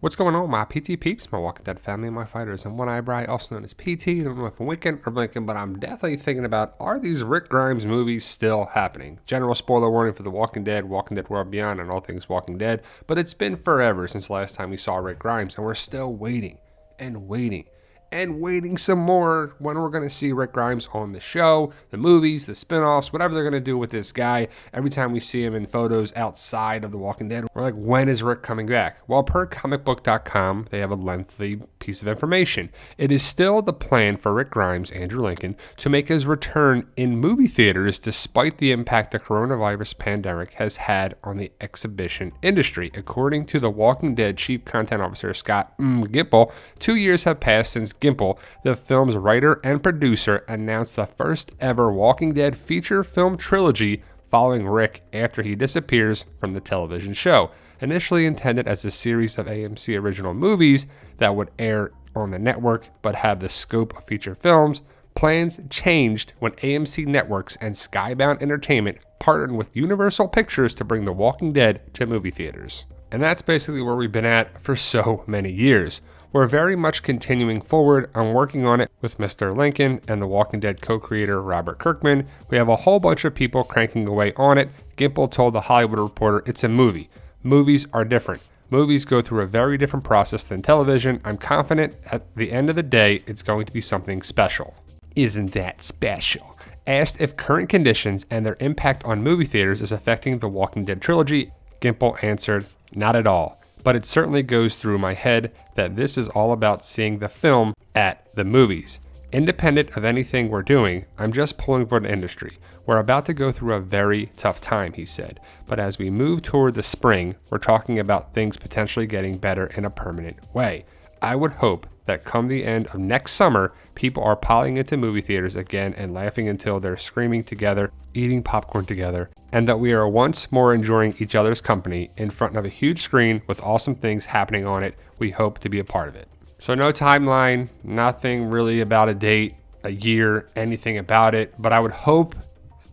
What's going on, my PT peeps, my Walking Dead family, my fighters, and one eyebrow, also known as PT. I don't know if I'm winking or blinking, but I'm definitely thinking about, are these Rick Grimes movies still happening? General spoiler warning for The Walking Dead World Beyond, and all things Walking Dead, but it's been forever since the last time we saw Rick Grimes, and we're still waiting and waiting and waiting some more when we're going to see Rick Grimes on the show, the movies, the spinoffs, whatever they're going to do with this guy. Every time we see him in photos outside of The Walking Dead, we're like, when is Rick coming back? Well, per comicbook.com, they have a lengthy piece of information. It is still the plan for Rick Grimes, Andrew Lincoln, to make his return in movie theaters despite the impact the coronavirus pandemic has had on the exhibition industry. According to The Walking Dead Chief Content Officer Scott Gimple, 2 years have passed since Gimple, the film's writer and producer, announced the first ever Walking Dead feature film trilogy following Rick after he disappears from the television show. Initially intended as a series of AMC original movies that would air on the network but have the scope of feature films, plans changed when AMC Networks and Skybound Entertainment partnered with Universal Pictures to bring The Walking Dead to movie theaters. And that's basically where we've been at for so many years. We're very much continuing forward on working on it with Mr. Lincoln and The Walking Dead co-creator Robert Kirkman. We have a whole bunch of people cranking away on it. Gimple told The Hollywood Reporter it's a movie. Movies are different. Movies go through a very different process than television. I'm confident at the end of the day, it's going to be something special. Isn't that special? Asked if current conditions and their impact on movie theaters is affecting The Walking Dead trilogy, Gimple answered, not at all. But it certainly goes through my head that this is all about seeing the film at the movies. Independent of anything we're doing, I'm just pulling for the industry. We're about to go through a very tough time, he said. But as we move toward the spring, we're talking about things potentially getting better in a permanent way. I would hope that come the end of next summer, people are piling into movie theaters again and laughing until they're screaming together, eating popcorn together, and that we are once more enjoying each other's company in front of a huge screen with awesome things happening on it. We hope to be a part of it. So no timeline, nothing really about a date, a year, anything about it, but I would hope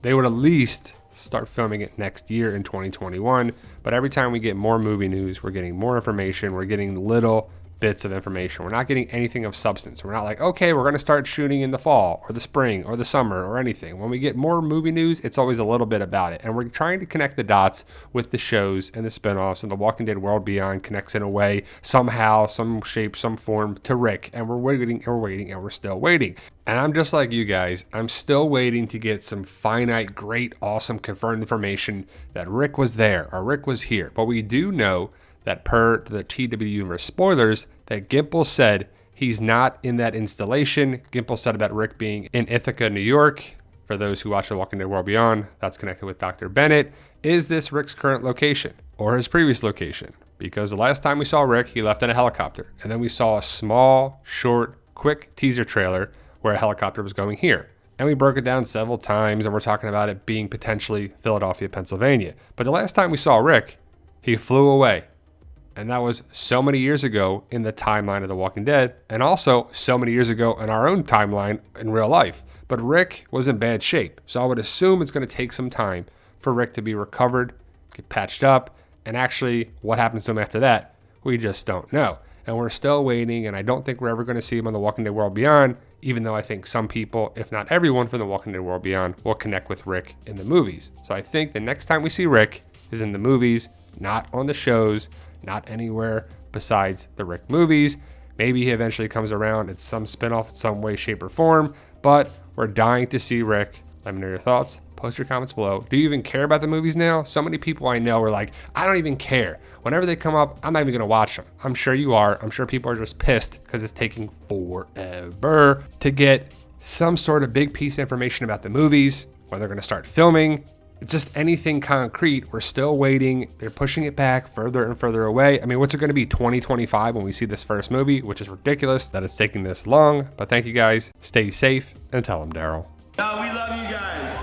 they would at least start filming it next year in 2021. But every time we get more movie news, we're getting more information, we're getting little bits of information. We're not getting anything of substance. We're not like, okay, we're going to start shooting in the fall or the spring or the summer or anything. When we get more movie news, it's always a little bit about it. And we're trying to connect the dots with the shows and the spinoffs, and The Walking Dead World Beyond connects in a way, somehow, some shape, some form to Rick. And we're waiting and we're waiting and we're still waiting. And I'm just like you guys. I'm still waiting to get some finite, great, awesome confirmed information that Rick was there or Rick was here. But we do know that per the TWD universe spoilers, that Gimple said he's not in that installation. Gimple said about Rick being in Ithaca, New York. For those who watch The Walking Dead World Beyond, that's connected with Dr. Bennett. Is this Rick's current location or his previous location? Because the last time we saw Rick, he left in a helicopter. And then we saw a small, short, quick teaser trailer where a helicopter was going here. And we broke it down several times, and we're talking about it being potentially Philadelphia, Pennsylvania. But the last time we saw Rick, he flew away. And that was so many years ago in the timeline of The Walking Dead, and also so many years ago in our own timeline in real life. But Rick was in bad shape, so I would assume it's going to take some time for Rick to be recovered, get patched up, and actually what happens to him after that, we just don't know. And we're still waiting, and I don't think we're ever going to see him on The Walking Dead World Beyond, even though I think some people, if not everyone from The Walking Dead World Beyond, will connect with Rick in the movies. So I think the next time we see Rick is in the movies, not on the shows, not anywhere besides the Rick movies. Maybe he eventually comes around in some spinoff in some way, shape, or form, but we're dying to see Rick. Let me know your thoughts. Post your comments below. Do you even care about the movies now? So many people I know are like, I don't even care. Whenever they come up, I'm not even going to watch them. I'm sure you are. I'm sure people are just pissed because it's taking forever to get some sort of big piece of information about the movies, when they're going to start filming. Just anything concrete, we're still waiting. They're pushing it back further and further away. I mean, what's it going to be, 2025 when we see this first movie, which is ridiculous that it's taking this long. But thank you guys. Stay safe and tell them, Daryl. We love you guys.